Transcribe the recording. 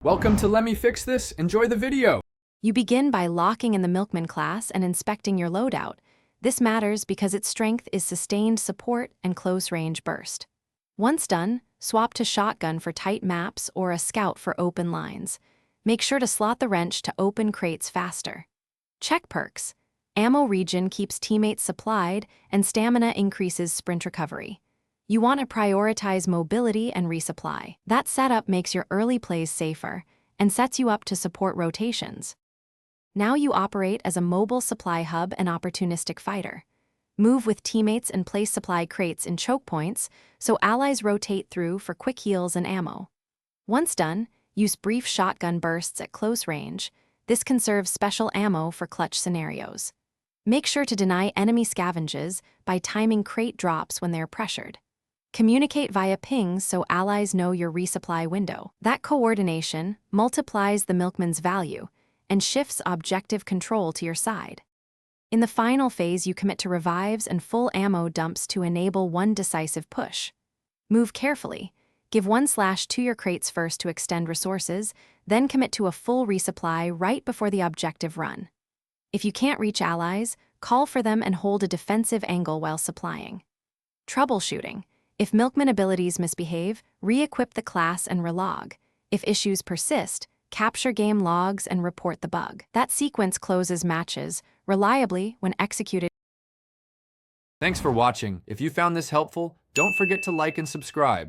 Welcome to Let Me Fix This. Enjoy the video. You begin by locking in the Milkman class and inspecting your loadout. This matters because its strength is sustained support and close-range burst. Once done, swap to shotgun for tight maps or a scout for open lines. Make sure to slot the wrench to open crates faster. Check perks. Ammo regen keeps teammates supplied, and stamina increases sprint recovery. You want to prioritize mobility and resupply. That setup makes your early plays safer and sets you up to support rotations. Now you operate as a mobile supply hub and opportunistic fighter. Move with teammates and place supply crates in choke points so allies rotate through for quick heals and ammo. Once done, use brief shotgun bursts at close range. This conserves special ammo for clutch scenarios. Make sure to deny enemy scavenges by timing crate drops when they are pressured. Communicate via pings so allies know your resupply window. That coordination multiplies the Milkman's value and shifts objective control to your side. In the final phase, you commit to revives and full ammo dumps to enable one decisive push. Move carefully. Give 1/2 to your crates first to extend resources, then commit to a full resupply right before the objective run. If you can't reach allies, call for them and hold a defensive angle while supplying. Troubleshooting. If Milkman abilities misbehave, re-equip the class and relog. If issues persist, capture game logs and report the bug. That sequence closes matches reliably when executed. Thanks for watching. If you found this helpful, don't forget to like and subscribe.